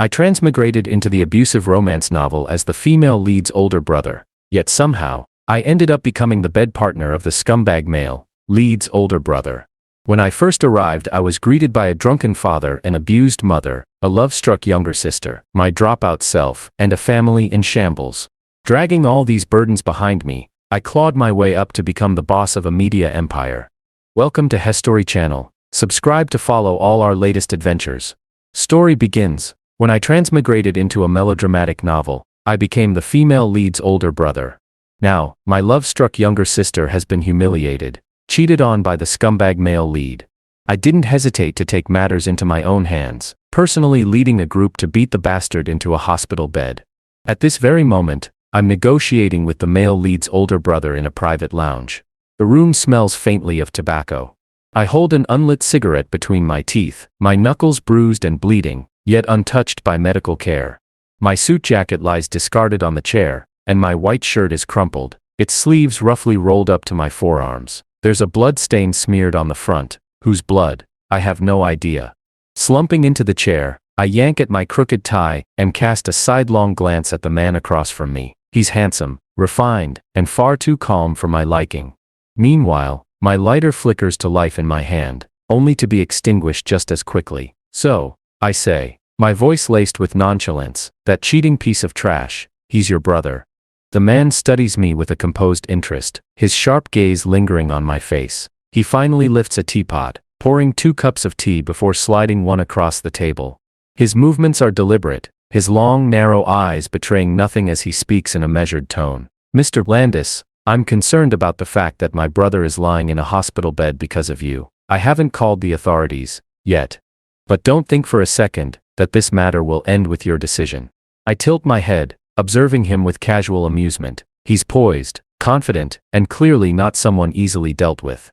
I transmigrated into the abusive romance novel as the female lead's older brother, yet somehow, I ended up becoming the bed partner of the scumbag male lead's older brother. When I first arrived, I was greeted by a drunken father, an abused mother, a love-struck younger sister, my dropout self, and a family in shambles. Dragging all these burdens behind me, I clawed my way up to become the boss of a media empire. Welcome to History Channel. Subscribe to follow all our latest adventures. Story begins. When I transmigrated into a melodramatic novel, I became the female lead's older brother. Now, my love-struck younger sister has been humiliated, cheated on by the scumbag male lead. I didn't hesitate to take matters into my own hands, personally leading a group to beat the bastard into a hospital bed. At this very moment, I'm negotiating with the male lead's older brother in a private lounge. The room smells faintly of tobacco. I hold an unlit cigarette between my teeth, my knuckles bruised and bleeding, yet untouched by medical care. My suit jacket lies discarded on the chair, and my white shirt is crumpled, its sleeves roughly rolled up to my forearms. There's a blood stain smeared on the front. Whose blood? I have no idea. Slumping into the chair, I yank at my crooked tie and cast a sidelong glance at the man across from me. He's handsome, refined, and far too calm for my liking. Meanwhile, my lighter flickers to life in my hand, only to be extinguished just as quickly. So, I say, my voice laced with nonchalance, that cheating piece of trash, he's your brother. The man studies me with a composed interest, his sharp gaze lingering on my face. He finally lifts a teapot, pouring 2 cups of tea before sliding one across the table. His movements are deliberate, his long, narrow eyes betraying nothing as he speaks in a measured tone. Mr. Landis, I'm concerned about the fact that my brother is lying in a hospital bed because of you. I haven't called the authorities, yet. But don't think for a second that this matter will end with your decision. I tilt my head, observing him with casual amusement. He's poised, confident, and clearly not someone easily dealt with.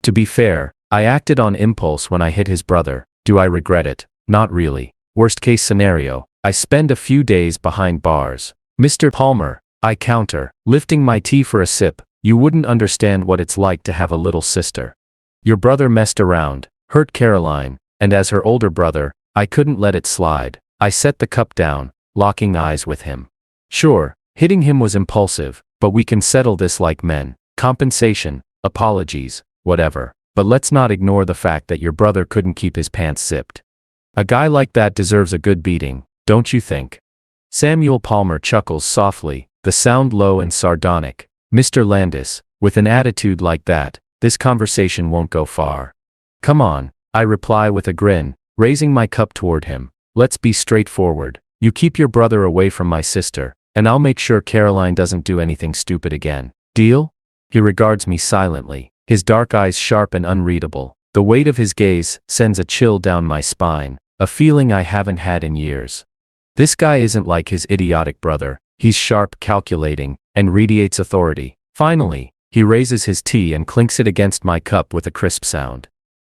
To be fair, I acted on impulse when I hit his brother. Do I regret it? Not really. Worst case scenario, I spend a few days behind bars. Mr. Palmer, I counter, lifting my tea for a sip, you wouldn't understand what it's like to have a little sister. Your brother messed around, hurt Caroline, and as her older brother, I couldn't let it slide. I set the cup down, locking eyes with him. Sure, hitting him was impulsive, but we can settle this like men. Compensation, apologies, whatever. But let's not ignore the fact that your brother couldn't keep his pants zipped. A guy like that deserves a good beating, don't you think? Samuel Palmer chuckles softly, the sound low and sardonic. Mr. Landis, with an attitude like that, this conversation won't go far. Come on, I reply with a grin, raising my cup toward him. Let's be straightforward. You keep your brother away from my sister, and I'll make sure Caroline doesn't do anything stupid again. Deal? He regards me silently, his dark eyes sharp and unreadable. The weight of his gaze sends a chill down my spine, a feeling I haven't had in years. This guy isn't like his idiotic brother. He's sharp, calculating, and radiates authority. Finally, he raises his tea and clinks it against my cup with a crisp sound.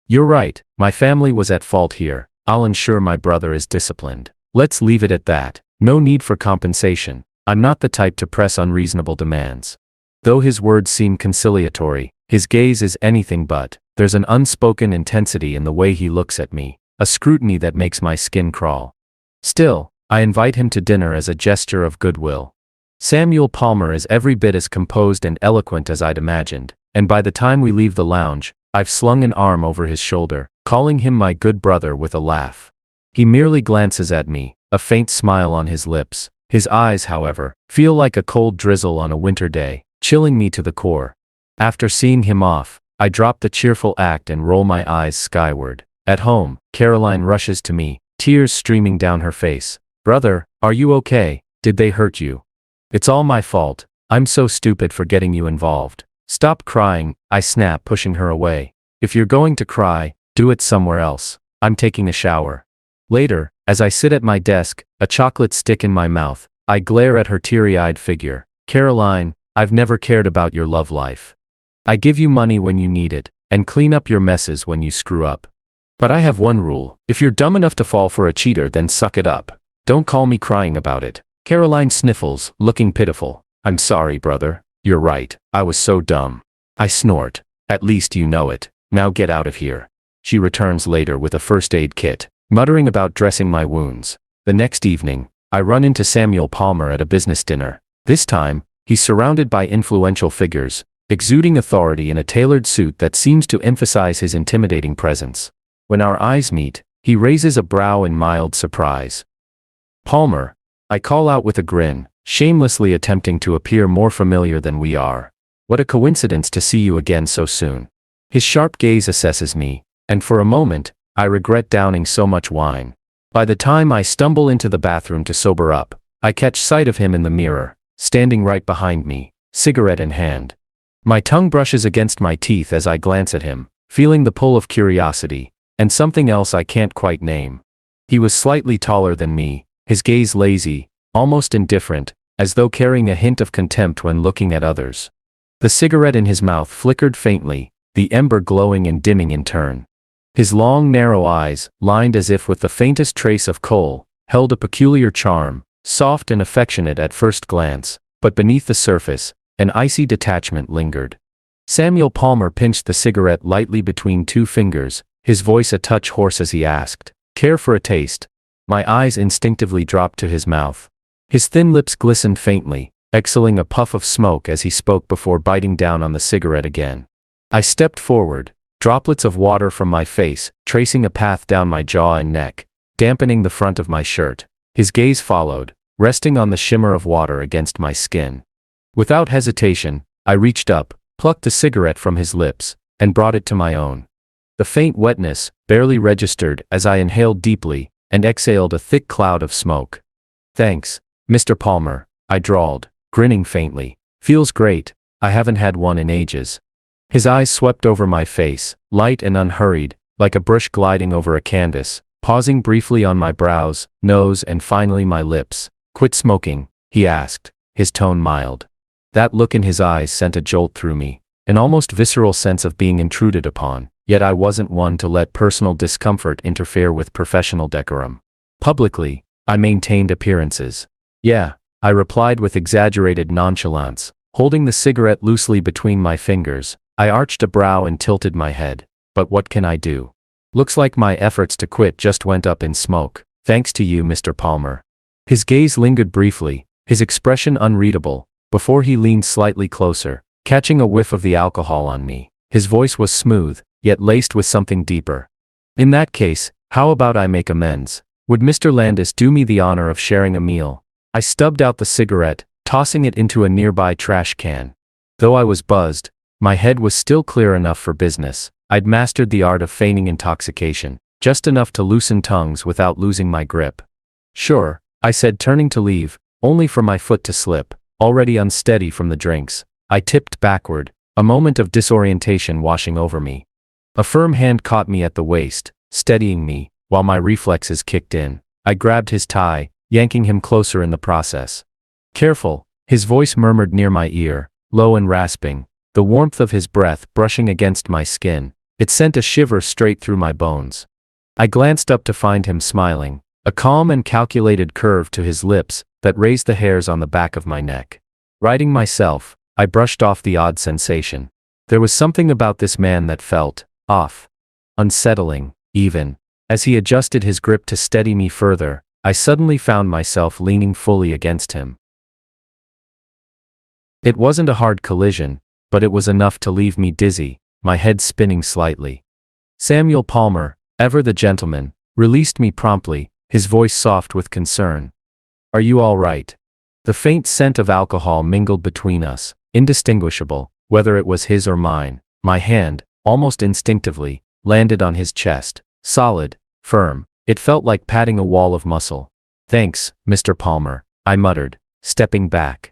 You're right, my family was at fault here. I'll ensure my brother is disciplined. Let's leave it at that. No need for compensation. I'm not the type to press unreasonable demands. Though his words seem conciliatory, his gaze is anything but. There's an unspoken intensity in the way he looks at me, a scrutiny that makes my skin crawl. Still, I invite him to dinner as a gesture of goodwill. Samuel Palmer is every bit as composed and eloquent as I'd imagined, and by the time we leave the lounge, I've slung an arm over his shoulder, calling him my good brother with a laugh. He merely glances at me, a faint smile on his lips. His eyes, however, feel like a cold drizzle on a winter day, chilling me to the core. After seeing him off, I drop the cheerful act and roll my eyes skyward. At home, Caroline rushes to me, tears streaming down her face. Brother, are you okay? Did they hurt you? It's all my fault. I'm so stupid for getting you involved. Stop crying, I snap, pushing her away. If you're going to cry, do it somewhere else. I'm taking a shower. Later, as I sit at my desk, a chocolate stick in my mouth, I glare at her teary-eyed figure. Caroline, I've never cared about your love life. I give you money when you need it, and clean up your messes when you screw up. But I have one rule. If you're dumb enough to fall for a cheater, then suck it up. Don't call me crying about it. Caroline sniffles, looking pitiful. I'm sorry, brother. You're right. I was so dumb. I snort. At least you know it. Now get out of here. She returns later with a first aid kit, muttering about dressing my wounds. The next evening, I run into Samuel Palmer at a business dinner. This time, he's surrounded by influential figures, exuding authority in a tailored suit that seems to emphasize his intimidating presence. When our eyes meet, he raises a brow in mild surprise. "Palmer," I call out with a grin, shamelessly attempting to appear more familiar than we are. "What a coincidence to see you again so soon." His sharp gaze assesses me, and for a moment, I regret downing so much wine. By the time I stumble into the bathroom to sober up, I catch sight of him in the mirror, standing right behind me, cigarette in hand. My tongue brushes against my teeth as I glance at him, feeling the pull of curiosity, and something else I can't quite name. He was slightly taller than me, his gaze lazy, almost indifferent, as though carrying a hint of contempt when looking at others. The cigarette in his mouth flickered faintly, the ember glowing and dimming in turn. His long, narrow eyes, lined as if with the faintest trace of kohl, held a peculiar charm, soft and affectionate at first glance, but beneath the surface, an icy detachment lingered. Samuel Palmer pinched the cigarette lightly between two fingers, his voice a touch hoarse as he asked, "Care for a taste?" My eyes instinctively dropped to his mouth. His thin lips glistened faintly, exhaling a puff of smoke as he spoke before biting down on the cigarette again. I stepped forward, droplets of water from my face, tracing a path down my jaw and neck, dampening the front of my shirt. His gaze followed, resting on the shimmer of water against my skin. Without hesitation, I reached up, plucked the cigarette from his lips, and brought it to my own. The faint wetness, barely registered as I inhaled deeply, and exhaled a thick cloud of smoke. "Thanks, Mr. Palmer," I drawled, grinning faintly. "Feels great, I haven't had one in ages." His eyes swept over my face, light and unhurried, like a brush gliding over a canvas, pausing briefly on my brows, nose and finally my lips. "Quit smoking?" he asked, his tone mild. That look in his eyes sent a jolt through me, an almost visceral sense of being intruded upon, yet I wasn't one to let personal discomfort interfere with professional decorum. Publicly, I maintained appearances. "Yeah," I replied with exaggerated nonchalance, holding the cigarette loosely between my fingers. I arched a brow and tilted my head. "But what can I do? Looks like my efforts to quit just went up in smoke, thanks to you, Mr. Palmer." His gaze lingered briefly, his expression unreadable, before he leaned slightly closer, catching a whiff of the alcohol on me. His voice was smooth, yet laced with something deeper. "In that case, how about I make amends? Would Mr. Landis do me the honor of sharing a meal?" I stubbed out the cigarette, tossing it into a nearby trash can. Though I was buzzed, my head was still clear enough for business. I'd mastered the art of feigning intoxication, just enough to loosen tongues without losing my grip. "Sure," I said, turning to leave, only for my foot to slip, already unsteady from the drinks. I tipped backward, a moment of disorientation washing over me. A firm hand caught me at the waist, steadying me, while my reflexes kicked in. I grabbed his tie, yanking him closer in the process. "Careful," his voice murmured near my ear, low and rasping, the warmth of his breath brushing against my skin. It sent a shiver straight through my bones. I glanced up to find him smiling, a calm and calculated curve to his lips that raised the hairs on the back of my neck. Righting myself, I brushed off the odd sensation. There was something about this man that felt off. Unsettling, even. As he adjusted his grip to steady me further, I suddenly found myself leaning fully against him. It wasn't a hard collision, but it was enough to leave me dizzy, my head spinning slightly. Samuel Palmer, ever the gentleman, released me promptly, his voice soft with concern. "Are you all right?" The faint scent of alcohol mingled between us, indistinguishable, whether it was his or mine. My hand, almost instinctively, landed on his chest, solid, firm. It felt like patting a wall of muscle. "Thanks, Mr. Palmer," I muttered, stepping back.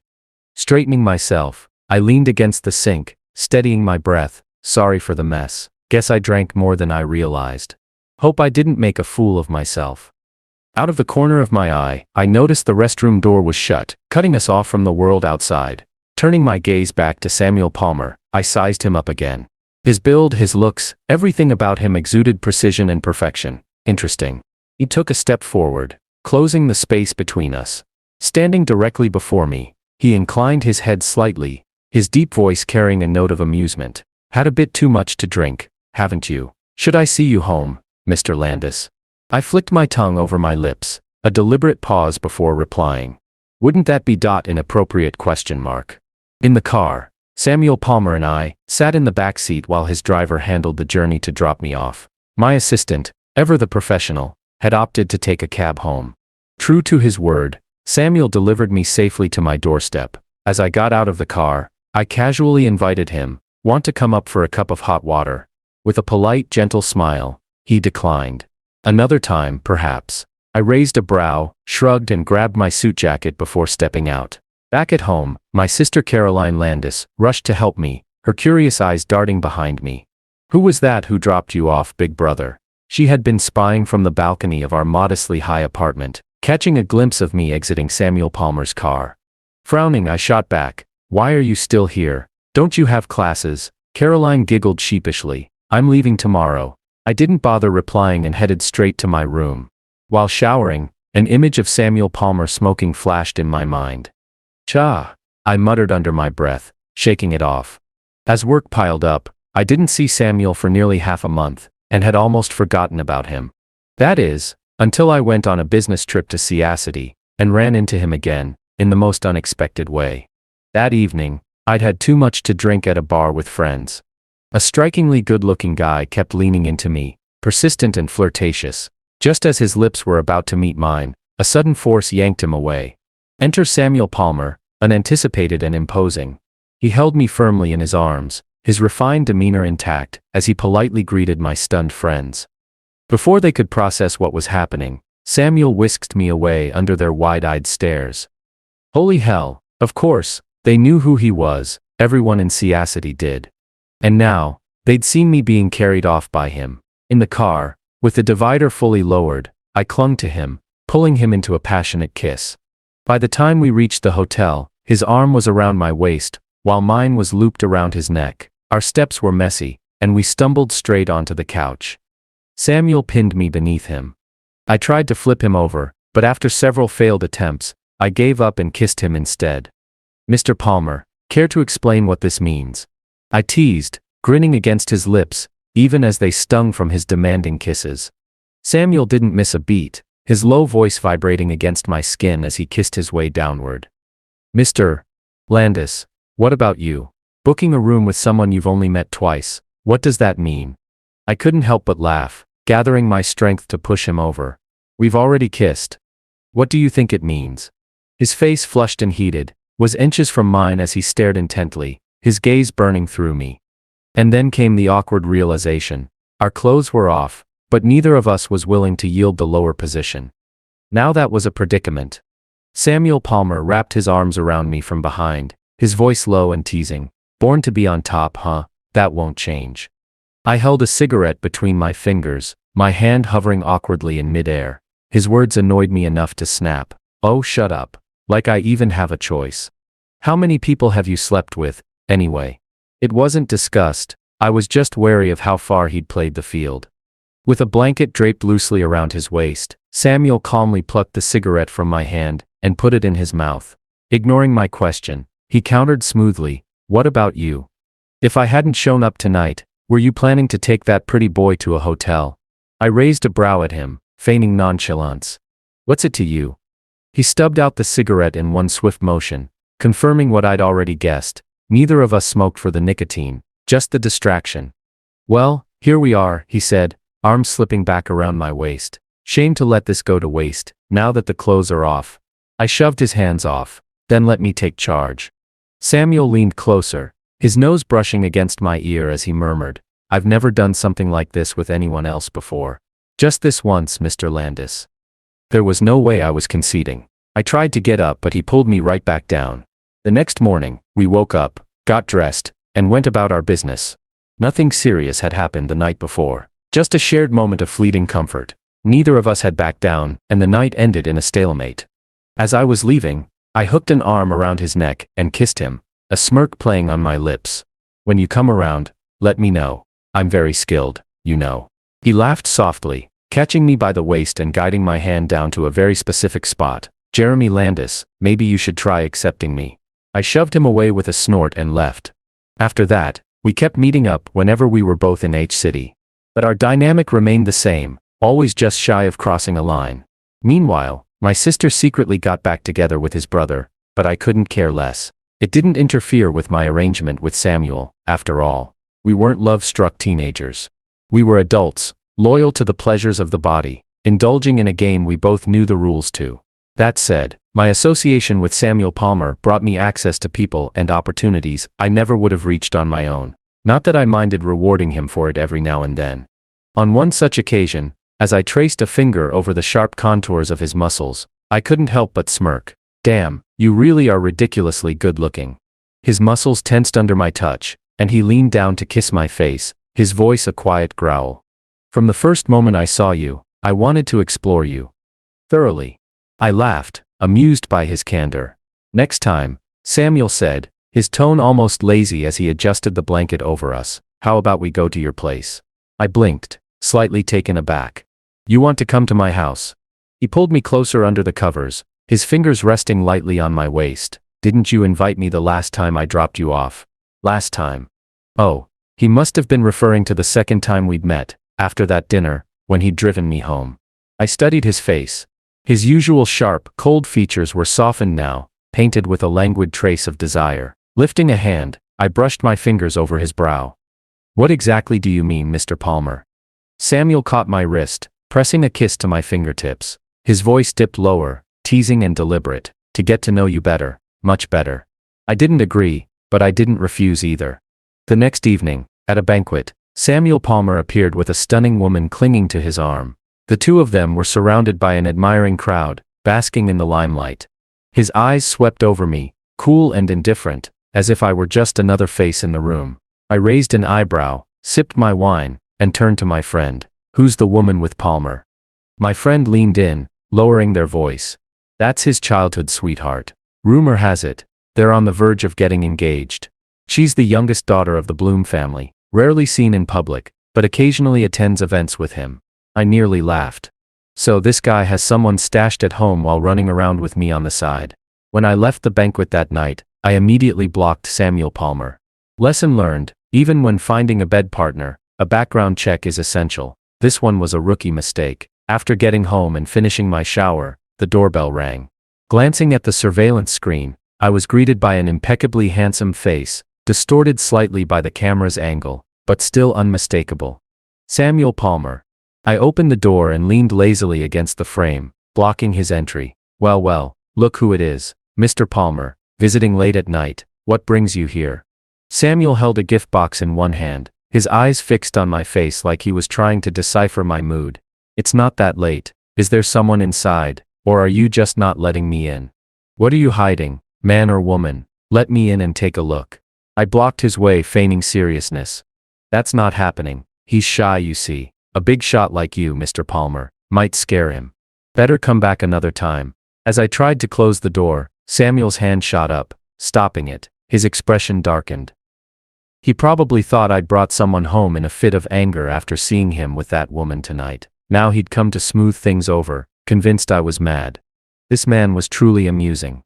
Straightening myself, I leaned against the sink, steadying my breath. "Sorry for the mess. Guess I drank more than I realized. Hope I didn't make a fool of myself." Out of the corner of my eye, I noticed the restroom door was shut, cutting us off from the world outside. Turning my gaze back to Samuel Palmer, I sized him up again. His build, his looks, everything about him exuded precision and perfection. Interesting. He took a step forward, closing the space between us. Standing directly before me, he inclined his head slightly, his deep voice carrying a note of amusement. "Had a bit too much to drink, haven't you? Should I see you home, Mr. Landis?" I flicked my tongue over my lips, A deliberate pause before replying. Wouldn't that be an appropriate question mark? In the car, Samuel Palmer and I sat in the back seat while his driver handled the journey to drop me off. My assistant, ever the professional, had opted to take a cab home. True to his word, Samuel delivered me safely to my doorstep. As I got out of the car, I casually invited him, "Want to come up for a cup of hot water?" With a polite, gentle smile, he declined. Another time, perhaps. I raised a brow, shrugged and grabbed my suit jacket before stepping out. Back at home, my sister Caroline Landis rushed to help me, her curious eyes darting behind me. "Who was that who dropped you off, big brother?" She had been spying from the balcony of our modestly high apartment, catching a glimpse of me exiting Samuel Palmer's car. Frowning, I shot back, "Why are you still here? Don't you have classes?" Caroline giggled sheepishly. "I'm leaving tomorrow." I didn't bother replying and headed straight to my room. While showering, an image of Samuel Palmer smoking flashed in my mind. "Cha," I muttered under my breath, shaking it off. As work piled up, I didn't see Samuel for nearly half a month, and had almost forgotten about him. That is, until I went on a business trip to Siacity, and ran into him again, in the most unexpected way. That evening, I'd had too much to drink at a bar with friends. A strikingly good-looking guy kept leaning into me, persistent and flirtatious. Just as his lips were about to meet mine, a sudden force yanked him away. Enter Samuel Palmer, unanticipated and imposing. He held me firmly in his arms, his refined demeanor intact, as he politely greeted my stunned friends. Before they could process what was happening, Samuel whisked me away under their wide-eyed stares. Holy hell, of course, they knew who he was, everyone in Siacity did. And now, they'd seen me being carried off by him. In the car, with the divider fully lowered, I clung to him, pulling him into a passionate kiss. By the time we reached the hotel, his arm was around my waist, while mine was looped around his neck. Our steps were messy, and we stumbled straight onto the couch. Samuel pinned me beneath him. I tried to flip him over, but after several failed attempts, I gave up and kissed him instead. "Mr. Palmer, care to explain what this means?" I teased, grinning against his lips, even as they stung from his demanding kisses. Samuel didn't miss a beat, his low voice vibrating against my skin as he kissed his way downward. "Mr. Landis, what about you? Booking a room with someone you've only met twice, what does that mean?" I couldn't help but laugh, gathering my strength to push him over. "We've already kissed. What do you think it means?" His face, flushed and heated, was inches from mine as he stared intently, his gaze burning through me. And then came the awkward realization. Our clothes were off, but neither of us was willing to yield the lower position. Now that was a predicament. Samuel Palmer wrapped his arms around me from behind, his voice low and teasing. "Born to be on top, huh? That won't change." I held a cigarette between my fingers, my hand hovering awkwardly in midair. His words annoyed me enough to snap. "Oh, shut up. Like I even have a choice. How many people have you slept with, anyway?" It wasn't disgust, I was just wary of how far he'd played the field. With a blanket draped loosely around his waist, Samuel calmly plucked the cigarette from my hand and put it in his mouth. Ignoring my question, he countered smoothly, "What about you? If I hadn't shown up tonight, were you planning to take that pretty boy to a hotel?" I raised a brow at him, feigning nonchalance. "What's it to you?" He stubbed out the cigarette in one swift motion, confirming what I'd already guessed. Neither of us smoked for the nicotine, just the distraction. "Well, here we are," he said, arms slipping back around my waist. "Shame to let this go to waste, now that the clothes are off." I shoved his hands off. "Then let me take charge." Samuel leaned closer, his nose brushing against my ear as he murmured, "I've never done something like this with anyone else before. Just this once, Mr. Landis." There was no way I was conceding. I tried to get up, but he pulled me right back down. The next morning, we woke up, got dressed, and went about our business. Nothing serious had happened the night before, just a shared moment of fleeting comfort. Neither of us had backed down, and the night ended in a stalemate. As I was leaving, I hooked an arm around his neck and kissed him, a smirk playing on my lips. "When you come around, let me know. I'm very skilled, you know." He laughed softly, catching me by the waist and guiding my hand down to a very specific spot. "Jeremy Landis, maybe you should try accepting me." I shoved him away with a snort and left. After that, we kept meeting up whenever we were both in H-City. But our dynamic remained the same, always just shy of crossing a line. Meanwhile, My sister secretly got back together with his brother, but I couldn't care less. It didn't interfere with my arrangement with Samuel, after all. We weren't love-struck teenagers. We were adults, loyal to the pleasures of the body, indulging in a game we both knew the rules to. That said, my association with Samuel Palmer brought me access to people and opportunities I never would have reached on my own. Not that I minded rewarding him for it every now and then. On one such occasion, as I traced a finger over the sharp contours of his muscles, I couldn't help but smirk. Damn, you really are ridiculously good-looking. His muscles tensed under my touch, and he leaned down to kiss my face, his voice a quiet growl. From the first moment I saw you, I wanted to explore you thoroughly. I laughed, amused by his candor. Next time, Samuel said, his tone almost lazy as he adjusted the blanket over us, how about we go to your place? I blinked, slightly taken aback. You want to come to my house? He pulled me closer under the covers, his fingers resting lightly on my waist. Didn't you invite me the last time I dropped you off? Last time. Oh, he must have been referring to the second time we'd met, after that dinner, when he'd driven me home. I studied his face. His usual sharp, cold features were softened now, painted with a languid trace of desire. Lifting a hand, I brushed my fingers over his brow. What exactly do you mean, Mr. Palmer? Samuel caught my wrist, pressing a kiss to my fingertips. His voice dipped lower, teasing and deliberate. To get to know you better, much better. I didn't agree, but I didn't refuse either. The next evening, at a banquet, Samuel Palmer appeared with a stunning woman clinging to his arm. The two of them were surrounded by an admiring crowd, basking in the limelight. His eyes swept over me, cool and indifferent, as if I were just another face in the room. I raised an eyebrow, sipped my wine, and turned to my friend. Who's the woman with Palmer? My friend leaned in, lowering their voice. That's his childhood sweetheart. Rumor has it, they're on the verge of getting engaged. She's the youngest daughter of the Bloom family, rarely seen in public, but occasionally attends events with him. I nearly laughed. So this guy has someone stashed at home while running around with me on the side. When I left the banquet that night, I immediately blocked Samuel Palmer. Lesson learned, even when finding a bed partner, a background check is essential. This one was a rookie mistake. After getting home and finishing my shower, the doorbell rang. Glancing at the surveillance screen, I was greeted by an impeccably handsome face, distorted slightly by the camera's angle, but still unmistakable. Samuel Palmer. I opened the door and leaned lazily against the frame, blocking his entry. Well, look who it is, Mr. Palmer, visiting late at night. What brings you here? Samuel held a gift box in one hand, his eyes fixed on my face like he was trying to decipher my mood. It's not that late. Is there someone inside, or are you just not letting me in? What are you hiding, man or woman? Let me in and take a look. I blocked his way, feigning seriousness. That's not happening. He's shy, you see. A big shot like you, Mr. Palmer, might scare him. Better come back another time. As I tried to close the door, Samuel's hand shot up, stopping it. His expression darkened. He probably thought I'd brought someone home in a fit of anger after seeing him with that woman tonight. Now he'd come to smooth things over, convinced I was mad. This man was truly amusing.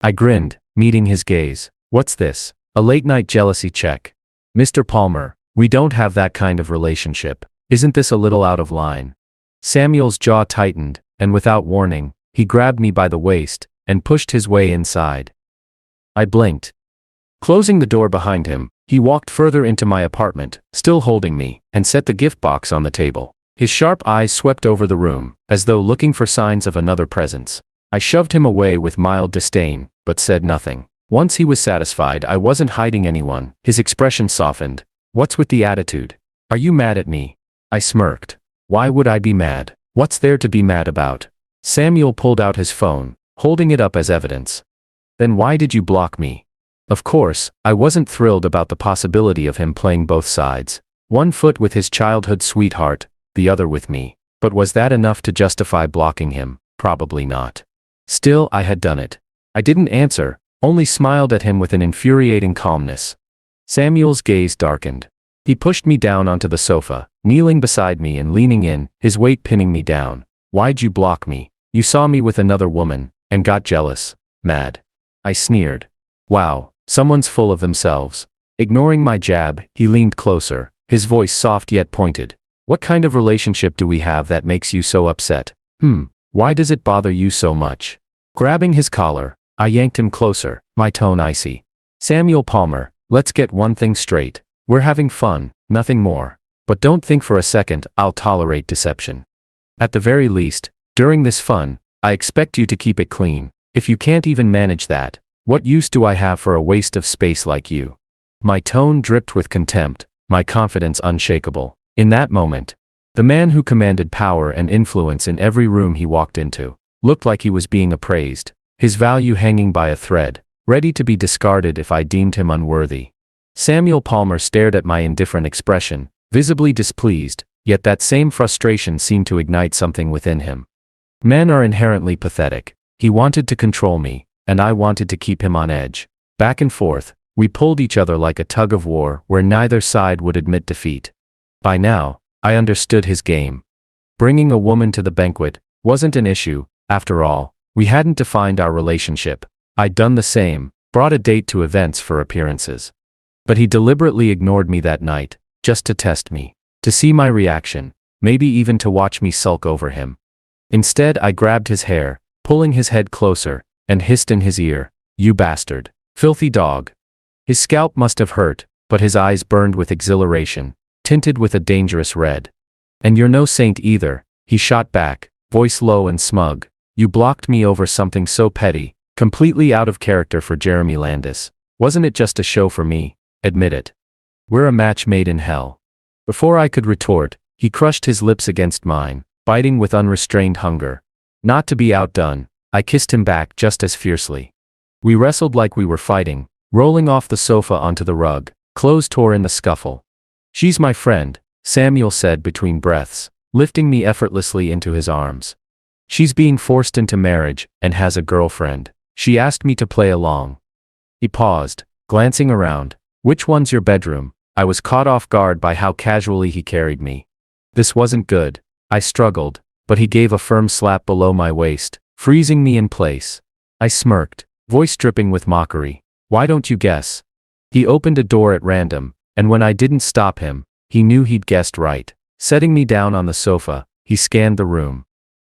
I grinned, meeting his gaze. What's this? A late-night jealousy check? Mr. Palmer, we don't have that kind of relationship. Isn't this a little out of line? Samuel's jaw tightened, and without warning, he grabbed me by the waist and pushed his way inside. I blinked. Closing the door behind him, he walked further into my apartment, still holding me, and set the gift box on the table. His sharp eyes swept over the room, as though looking for signs of another presence. I shoved him away with mild disdain, but said nothing. Once he was satisfied I wasn't hiding anyone, his expression softened. What's with the attitude? Are you mad at me? I smirked. Why would I be mad? What's there to be mad about? Samuel pulled out his phone, holding it up as evidence. Then why did you block me? Of course, I wasn't thrilled about the possibility of him playing both sides. One foot with his childhood sweetheart, the other with me. But was that enough to justify blocking him? Probably not. Still, I had done it. I didn't answer, only smiled at him with an infuriating calmness. Samuel's gaze darkened. He pushed me down onto the sofa, kneeling beside me and leaning in, his weight pinning me down. Why'd you block me? You saw me with another woman, and got jealous. Mad. I sneered. Wow, someone's full of themselves. Ignoring my jab, he leaned closer, his voice soft yet pointed. What kind of relationship do we have that makes you so upset? Why does it bother you so much? Grabbing his collar, I yanked him closer, my tone icy. Samuel Palmer, let's get one thing straight. We're having fun, nothing more. But don't think for a second I'll tolerate deception. At the very least, during this fun, I expect you to keep it clean. If you can't even manage that, what use do I have for a waste of space like you? My tone dripped with contempt, my confidence unshakable. In that moment, the man who commanded power and influence in every room he walked into looked like he was being appraised, his value hanging by a thread, ready to be discarded if I deemed him unworthy. Samuel Palmer stared at my indifferent expression, visibly displeased, yet that same frustration seemed to ignite something within him. Men are inherently pathetic. He wanted to control me, and I wanted to keep him on edge. Back and forth, we pulled each other like a tug of war where neither side would admit defeat. By now, I understood his game. Bringing a woman to the banquet wasn't an issue. After all, we hadn't defined our relationship. I'd done the same, brought a date to events for appearances. But he deliberately ignored me that night, just to test me, to see my reaction, maybe even to watch me sulk over him. Instead, I grabbed his hair, pulling his head closer, and hissed in his ear, "You bastard. Filthy dog." His scalp must have hurt, but his eyes burned with exhilaration, tinted with a dangerous red. "And you're no saint either," he shot back, voice low and smug. "You blocked me over something so petty, completely out of character for Jeremy Landis. Wasn't it just a show for me? Admit it. We're a match made in hell." Before I could retort, he crushed his lips against mine, biting with unrestrained hunger. Not to be outdone, I kissed him back just as fiercely. We wrestled like we were fighting, rolling off the sofa onto the rug, clothes tore in the scuffle. "She's my friend," Samuel said between breaths, lifting me effortlessly into his arms. "She's being forced into marriage and has a girlfriend. She asked me to play along." He paused, glancing around. "Which one's your bedroom?" I was caught off guard by how casually he carried me. This wasn't good. I struggled, but he gave a firm slap below my waist, freezing me in place. I smirked, voice dripping with mockery. "Why don't you guess?" He opened a door at random, and when I didn't stop him, he knew he'd guessed right. Setting me down on the sofa, he scanned the room.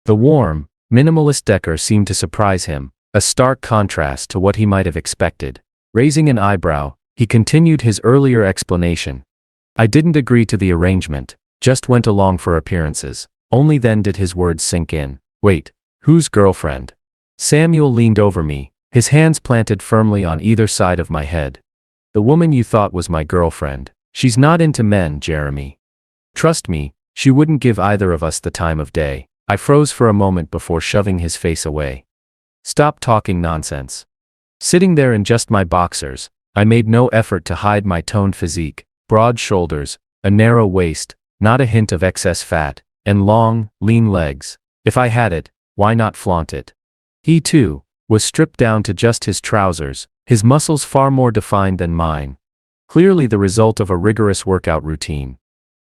The warm, minimalist decor seemed to surprise him, a stark contrast to what he might have expected. Raising an eyebrow, he continued his earlier explanation. "I didn't agree to the arrangement, just went along for appearances." Only then did his words sink in. "Wait, whose girlfriend?" Samuel leaned over me, his hands planted firmly on either side of my head. "The woman you thought was my girlfriend. She's not into men, Jeremy. Trust me, she wouldn't give either of us the time of day." I froze for a moment before shoving his face away. "Stop talking nonsense." Sitting there in just my boxers, I made no effort to hide my toned physique, broad shoulders, a narrow waist, not a hint of excess fat, and long, lean legs. If I had it, why not flaunt it? He, too, was stripped down to just his trousers, his muscles far more defined than mine. Clearly the result of a rigorous workout routine.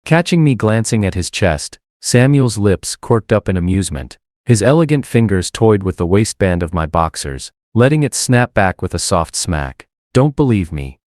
Catching me glancing at his chest, Samuel's lips quirked up in amusement. His elegant fingers toyed with the waistband of my boxers, letting it snap back with a soft smack. "Don't believe me."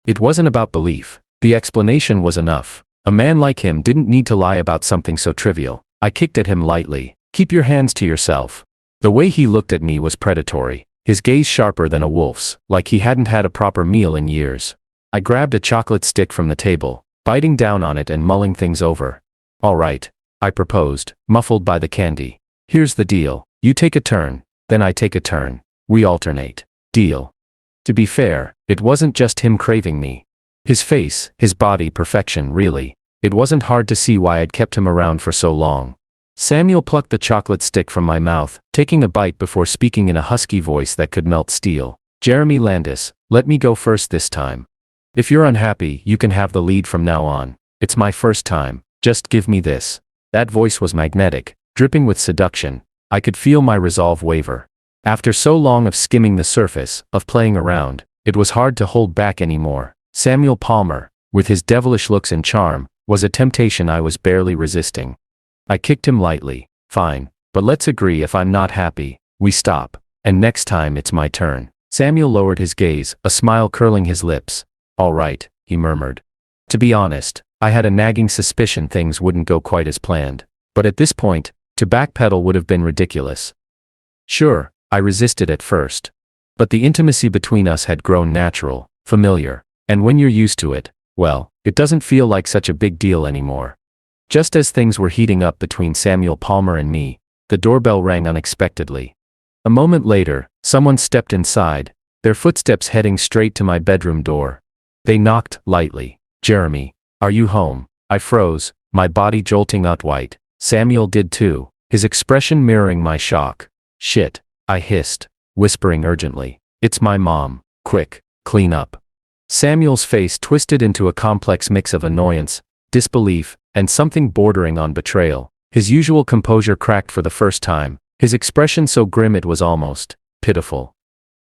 It wasn't about belief. The explanation was enough. A man like him didn't need to lie about something so trivial. I kicked at him lightly. "Keep your hands to yourself." The way he looked at me was predatory, his gaze sharper than a wolf's, like he hadn't had a proper meal in years. I grabbed a chocolate stick from the table, biting down on it and mulling things over. "All right," I proposed, muffled by the candy. "Here's the deal. You take a turn, then I take a turn. We alternate. Deal?" To be fair, it wasn't just him craving me. His face, his body, perfection, really. It wasn't hard to see why I'd kept him around for so long. Samuel plucked the chocolate stick from my mouth, taking a bite before speaking in a husky voice that could melt steel. "Jeremy Landis, let me go first this time. If you're unhappy, you can have the lead from now on. It's my first time. Just give me this." That voice was magnetic, dripping with seduction. I could feel my resolve waver. After so long of skimming the surface, of playing around, it was hard to hold back anymore. Samuel Palmer, with his devilish looks and charm, was a temptation I was barely resisting. I kicked him lightly. "Fine, but let's agree if I'm not happy, we stop, and next time it's my turn." Samuel lowered his gaze, a smile curling his lips. "All right," he murmured. To be honest, I had a nagging suspicion things wouldn't go quite as planned. But at this point, To backpedal would have been ridiculous. Sure, I resisted at first. But the intimacy between us had grown natural, familiar, and when you're used to it, well, it doesn't feel like such a big deal anymore. Just as things were heating up between Samuel Palmer and me, the doorbell rang unexpectedly. A moment later, someone stepped inside, their footsteps heading straight to my bedroom door. They knocked lightly. "Jeremy, are you home?" I froze, my body jolting out white. Samuel did too, his expression mirroring my shock. "Shit," I hissed, whispering urgently. "It's my mom. Quick, clean up." Samuel's face twisted into a complex mix of annoyance, disbelief, and something bordering on betrayal. His usual composure cracked for the first time, his expression so grim it was almost pitiful.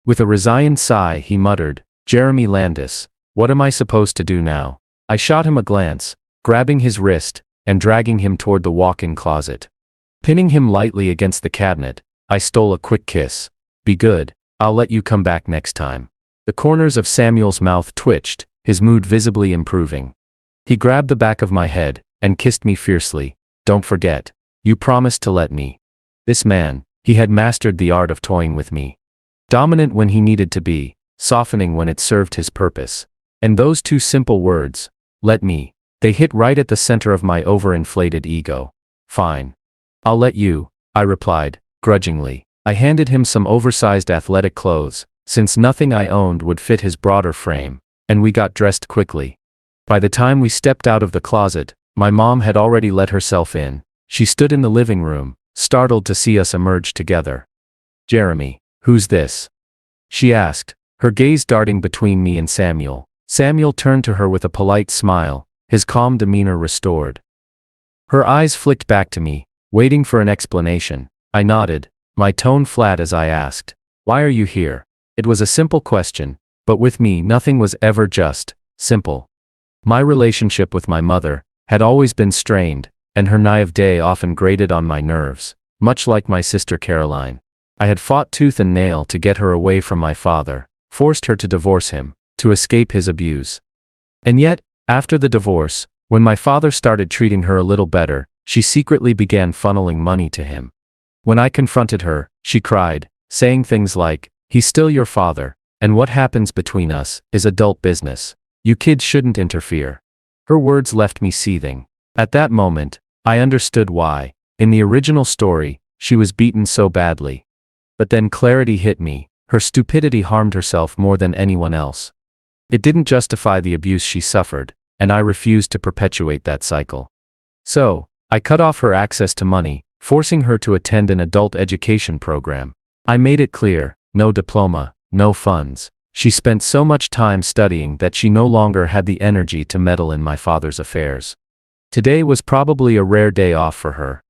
With a resigned sigh, he muttered, "Jeremy Landis, what am I supposed to do now?" I shot him a glance, grabbing his wrist, and dragging him toward the walk-in closet. Pinning him lightly against the cabinet, I stole a quick kiss. "Be good, I'll let you come back next time." The corners of Samuel's mouth twitched, his mood visibly improving. He grabbed the back of my head, and kissed me fiercely. "Don't forget, you promised to let me." This man, he had mastered the art of toying with me. Dominant when he needed to be, softening when it served his purpose. And those two simple words, "let me," they hit right at the center of my overinflated ego. "Fine. I'll let you," I replied, grudgingly. I handed him some oversized athletic clothes, since nothing I owned would fit his broader frame, and we got dressed quickly. By the time we stepped out of the closet, my mom had already let herself in. She stood in the living room, startled to see us emerge together. "Jeremy, who's this?" she asked, her gaze darting between me and Samuel. Samuel turned to her with a polite smile, his calm demeanor restored. Her eyes flicked back to me, waiting for an explanation. I nodded, my tone flat as I asked, "Why are you here?" It was a simple question, but with me nothing was ever just simple. My relationship with my mother had always been strained, and her naivete often grated on my nerves, much like my sister Caroline. I had fought tooth and nail to get her away from my father, forced her to divorce him, to escape his abuse. And yet, after the divorce, when my father started treating her a little better, she secretly began funneling money to him. When I confronted her, she cried, saying things like, "He's still your father, and what happens between us is adult business. You kids shouldn't interfere." Her words left me seething. At that moment, I understood why, in the original story, she was beaten so badly. But then clarity hit me. Her stupidity harmed herself more than anyone else. It didn't justify the abuse she suffered, and I refused to perpetuate that cycle. So, I cut off her access to money, forcing her to attend an adult education program. I made it clear, no diploma, no funds. She spent so much time studying that she no longer had the energy to meddle in my father's affairs. Today was probably a rare day off for her.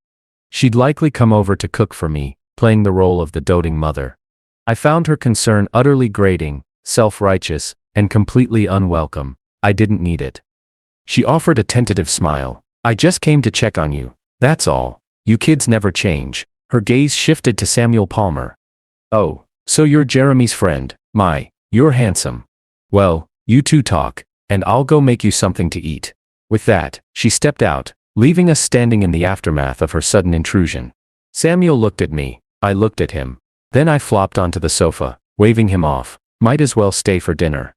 She'd likely come over to cook for me, playing the role of the doting mother. I found her concern utterly grating, self-righteous, and completely unwelcome. I didn't need it. She offered a tentative smile. "I just came to check on you, that's all. You kids never change." Her gaze shifted to Samuel Palmer. "Oh, so you're Jeremy's friend. You're handsome. Well, you two talk, and I'll go make you something to eat." With that, she stepped out, leaving us standing in the aftermath of her sudden intrusion. Samuel looked at me, I looked at him. Then I flopped onto the sofa, waving him off. Might as well stay for dinner.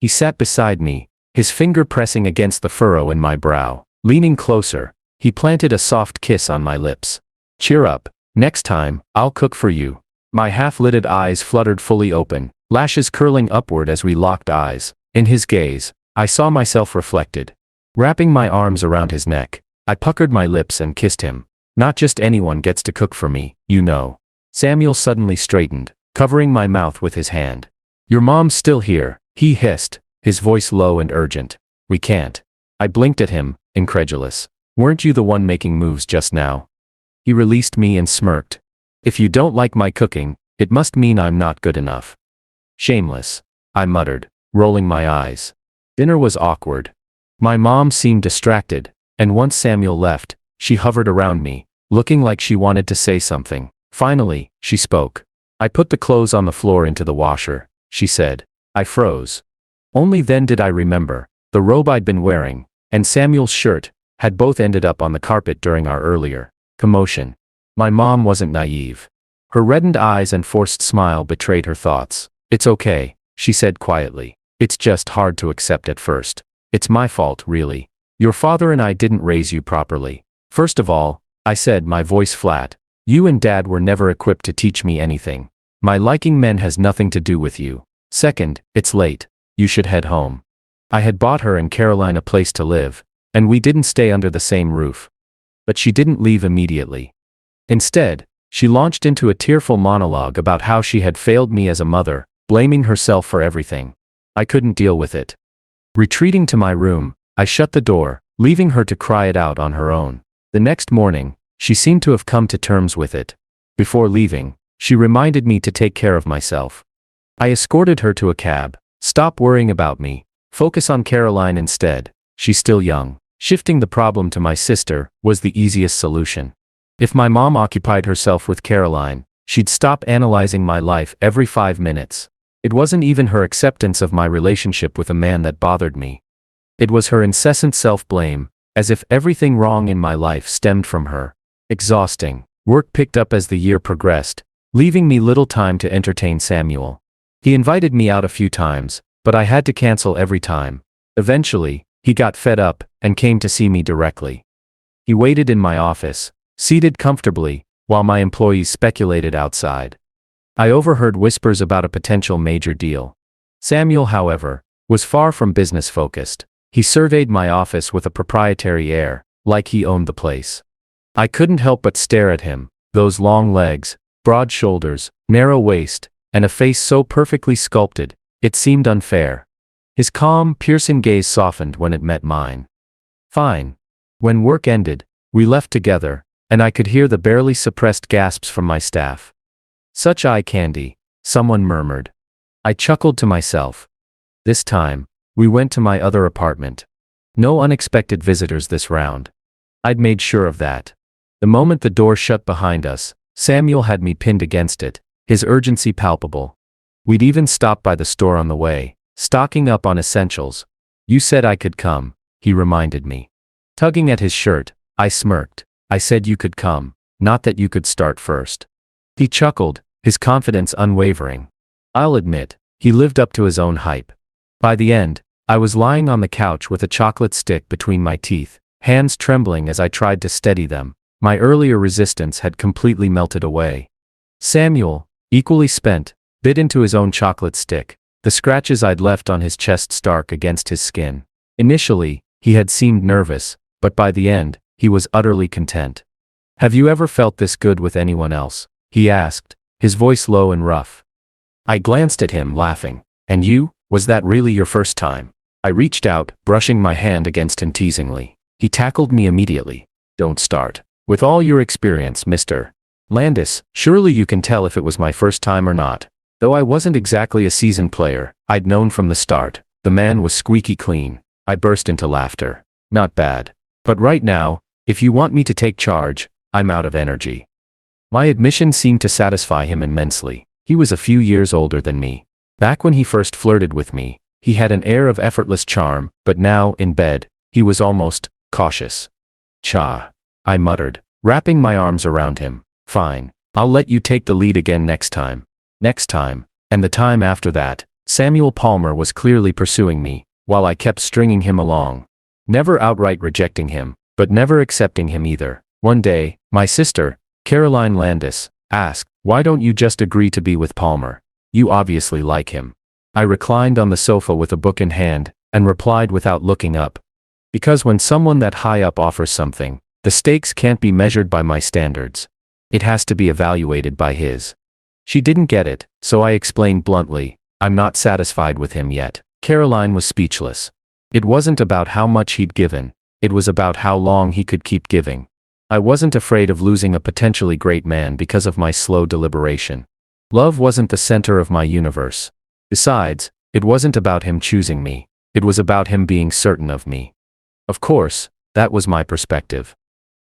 He sat beside me, his finger pressing against the furrow in my brow. Leaning closer, he planted a soft kiss on my lips. "Cheer up, next time, I'll cook for you." My half-lidded eyes fluttered fully open, lashes curling upward as we locked eyes. In his gaze, I saw myself reflected. Wrapping my arms around his neck, I puckered my lips and kissed him. "Not just anyone gets to cook for me, you know." Samuel suddenly straightened, covering my mouth with his hand. "Your mom's still here," he hissed, his voice low and urgent. "We can't." I blinked at him, incredulous. "Weren't you the one making moves just now?" He released me and smirked. "If you don't like my cooking, it must mean I'm not good enough." "Shameless," I muttered, rolling my eyes. Dinner was awkward. My mom seemed distracted, and once Samuel left, she hovered around me, looking like she wanted to say something. Finally, she spoke. "I put the clothes on the floor into the washer," she said. I froze. Only then did I remember, the robe I'd been wearing, and Samuel's shirt, had both ended up on the carpet during our earlier commotion. My mom wasn't naive. Her reddened eyes and forced smile betrayed her thoughts. It's okay, she said quietly. It's just hard to accept at first. It's my fault, really. Your father and I didn't raise you properly. First of all, I said, my voice flat, you and Dad were never equipped to teach me anything. My liking men has nothing to do with you. Second, it's late. You should head home. I had bought her and Caroline a place to live, and we didn't stay under the same roof. But she didn't leave immediately. Instead, she launched into a tearful monologue about how she had failed me as a mother, blaming herself for everything. I couldn't deal with it. Retreating to my room, I shut the door, leaving her to cry it out on her own. The next morning, she seemed to have come to terms with it. Before leaving, she reminded me to take care of myself. I escorted her to a cab. Stop worrying about me. Focus on Caroline instead. She's still young. Shifting the problem to my sister was the easiest solution. If my mom occupied herself with Caroline, she'd stop analyzing my life every 5 minutes. It wasn't even her acceptance of my relationship with a man that bothered me. It was her incessant self-blame, as if everything wrong in my life stemmed from her. Exhausting. Work picked up as the year progressed, leaving me little time to entertain Samuel. He invited me out a few times, but I had to cancel every time. Eventually, he got fed up and came to see me directly. He waited in my office, seated comfortably, while my employees speculated outside. I overheard whispers about a potential major deal. Samuel, however, was far from business-focused. He surveyed my office with a proprietary air, like he owned the place. I couldn't help but stare at him, those long legs, broad shoulders, narrow waist, and a face so perfectly sculpted, it seemed unfair. His calm, piercing gaze softened when it met mine. Fine. When work ended, we left together, and I could hear the barely suppressed gasps from my staff. Such eye candy, someone murmured. I chuckled to myself. This time, we went to my other apartment. No unexpected visitors this round. I'd made sure of that. The moment the door shut behind us, Samuel had me pinned against it, his urgency palpable. We'd even stopped by the store on the way, stocking up on essentials. You said I could come, he reminded me. Tugging at his shirt, I smirked. I said you could come, not that you could start first. He chuckled, his confidence unwavering. I'll admit, he lived up to his own hype. By the end, I was lying on the couch with a chocolate stick between my teeth, hands trembling as I tried to steady them. My earlier resistance had completely melted away. Samuel, equally spent, bit into his own chocolate stick, the scratches I'd left on his chest stark against his skin. Initially, he had seemed nervous, but by the end, he was utterly content. Have you ever felt this good with anyone else? He asked, his voice low and rough. I glanced at him, laughing. And you, was that really your first time? I reached out, brushing my hand against him teasingly. He tackled me immediately. Don't start. With all your experience, Mr. Landis, surely you can tell if it was my first time or not. Though I wasn't exactly a seasoned player, I'd known from the start. The man was squeaky clean. I burst into laughter. Not bad. But right now, if you want me to take charge, I'm out of energy. My admission seemed to satisfy him immensely. He was a few years older than me. Back when he first flirted with me, he had an air of effortless charm, but now, in bed, he was almost cautious. Cha, I muttered, wrapping my arms around him. Fine, I'll let you take the lead again next time. Next time, and the time after that, Samuel Palmer was clearly pursuing me, while I kept stringing him along. Never outright rejecting him, but never accepting him either. One day, my sister, Caroline Landis, asked, why don't you just agree to be with Palmer? You obviously like him. I reclined on the sofa with a book in hand, and replied without looking up. Because when someone that high up offers something, the stakes can't be measured by my standards. It has to be evaluated by his. She didn't get it, so I explained bluntly, I'm not satisfied with him yet. Caroline was speechless. It wasn't about how much he'd given, it was about how long he could keep giving. I wasn't afraid of losing a potentially great man because of my slow deliberation. Love wasn't the center of my universe. Besides, it wasn't about him choosing me, it was about him being certain of me. Of course, that was my perspective.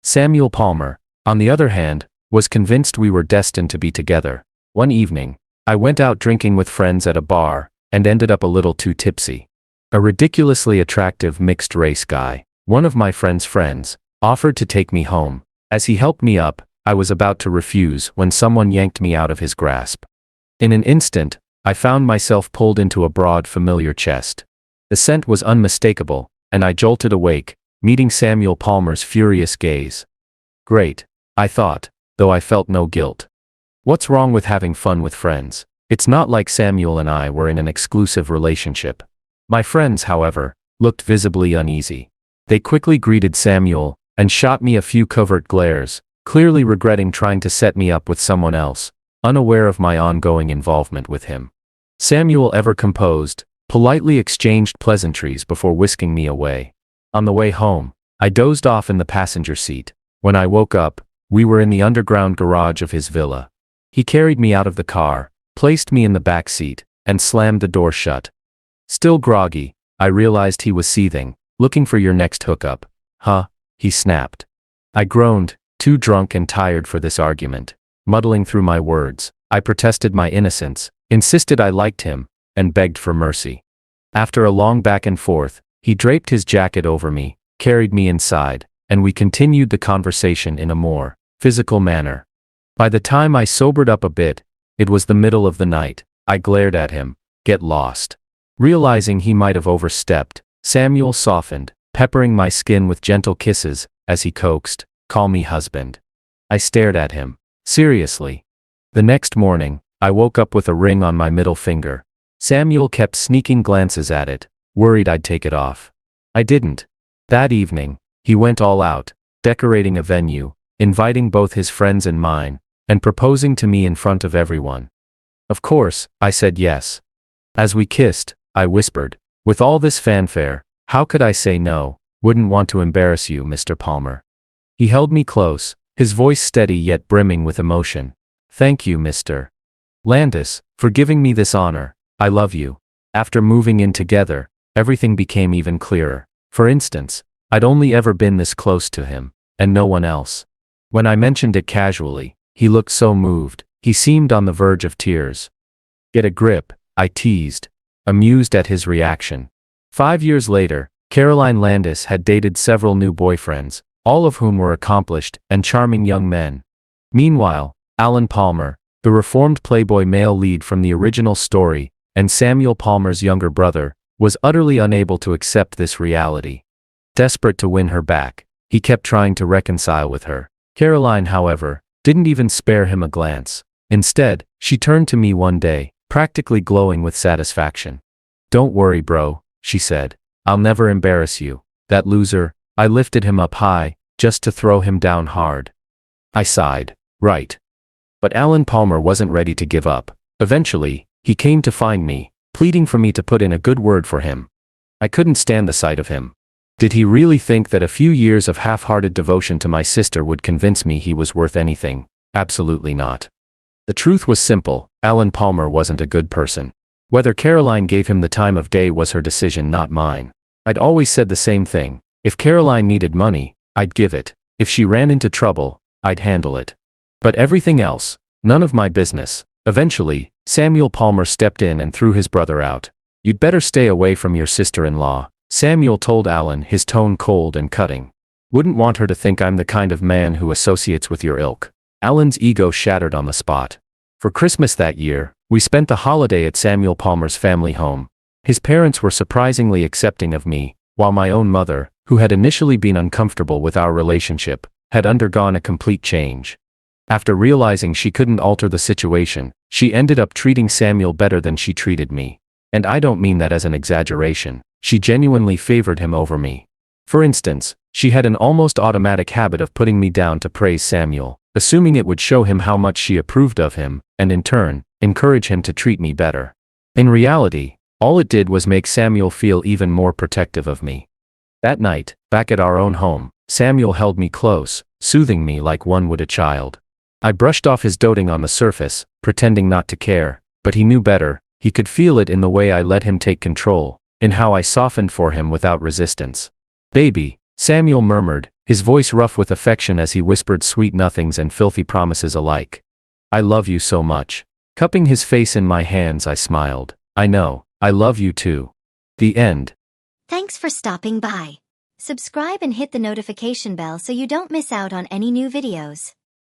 Samuel Palmer, on the other hand, was convinced we were destined to be together. One evening, I went out drinking with friends at a bar, and ended up a little too tipsy. A ridiculously attractive mixed-race guy, one of my friend's friends, offered to take me home. As he helped me up, I was about to refuse when someone yanked me out of his grasp. In an instant, I found myself pulled into a broad, familiar chest. The scent was unmistakable, and I jolted awake, meeting Samuel Palmer's furious gaze. Great, I thought, though I felt no guilt. What's wrong with having fun with friends? It's not like Samuel and I were in an exclusive relationship. My friends, however, looked visibly uneasy. They quickly greeted Samuel and shot me a few covert glares, clearly regretting trying to set me up with someone else, unaware of my ongoing involvement with him. Samuel, ever composed, politely exchanged pleasantries before whisking me away. On the way home, I dozed off in the passenger seat. When I woke up, we were in the underground garage of his villa. He carried me out of the car, placed me in the back seat, and slammed the door shut. Still groggy, I realized he was seething. Looking for your next hookup, huh? He snapped. I groaned, too drunk and tired for this argument. Muddling through my words, I protested my innocence, insisted I liked him, and begged for mercy. After a long back and forth, he draped his jacket over me, carried me inside, and we continued the conversation in a more physical manner. By the time I sobered up a bit, it was the middle of the night. I glared at him. Get lost. Realizing he might have overstepped, Samuel softened, peppering my skin with gentle kisses, as he coaxed, "Call me husband." I stared at him. Seriously. The next morning, I woke up with a ring on my middle finger. Samuel kept sneaking glances at it, worried I'd take it off. I didn't. That evening, he went all out, decorating a venue, inviting both his friends and mine, and proposing to me in front of everyone. Of course, I said yes. As we kissed, I whispered, "With all this fanfare, how could I say no? Wouldn't want to embarrass you, Mr. Palmer." He held me close, his voice steady yet brimming with emotion. "Thank you, Mr. Landis, for giving me this honor. I love you." After moving in together, everything became even clearer. For instance, I'd only ever been this close to him, and no one else. When I mentioned it casually, he looked so moved, he seemed on the verge of tears. "Get a grip," I teased, amused at his reaction. 5 years later, Caroline Landis had dated several new boyfriends, all of whom were accomplished and charming young men. Meanwhile, Alan Palmer, the reformed Playboy male lead from the original story, and Samuel Palmer's younger brother, was utterly unable to accept this reality. Desperate to win her back, he kept trying to reconcile with her. Caroline, however, didn't even spare him a glance. Instead, she turned to me one day, practically glowing with satisfaction. "Don't worry, bro," she said. "I'll never embarrass you. That loser." I lifted him up high, just to throw him down hard. I sighed. Right. But Alan Palmer wasn't ready to give up. Eventually, he came to find me, pleading for me to put in a good word for him. I couldn't stand the sight of him. Did he really think that a few years of half-hearted devotion to my sister would convince me he was worth anything? Absolutely not. The truth was simple: Alan Palmer wasn't a good person. Whether Caroline gave him the time of day was her decision, not mine. I'd always said the same thing. If Caroline needed money, I'd give it. If she ran into trouble, I'd handle it. But everything else, none of my business. Eventually, Samuel Palmer stepped in and threw his brother out. "You'd better stay away from your sister-in-law," Samuel told Alan, his tone cold and cutting. "Wouldn't want her to think I'm the kind of man who associates with your ilk." Alan's ego shattered on the spot. For Christmas that year, we spent the holiday at Samuel Palmer's family home. His parents were surprisingly accepting of me, while my own mother, who had initially been uncomfortable with our relationship, had undergone a complete change. After realizing she couldn't alter the situation, she ended up treating Samuel better than she treated me. And I don't mean that as an exaggeration. She genuinely favored him over me. For instance, she had an almost automatic habit of putting me down to praise Samuel, assuming it would show him how much she approved of him, and in turn, encourage him to treat me better. In reality, all it did was make Samuel feel even more protective of me. That night, back at our own home, Samuel held me close, soothing me like one would a child. I brushed off his doting on the surface, pretending not to care, but he knew better. He could feel it in the way I let him take control, in how I softened for him without resistance. "Baby," Samuel murmured, his voice rough with affection as he whispered sweet nothings and filthy promises alike. "I love you so much." Cupping his face in my hands, I smiled. "I know, I love you too." The end. Thanks for stopping by. Subscribe and hit the notification bell so you don't miss out on any new videos.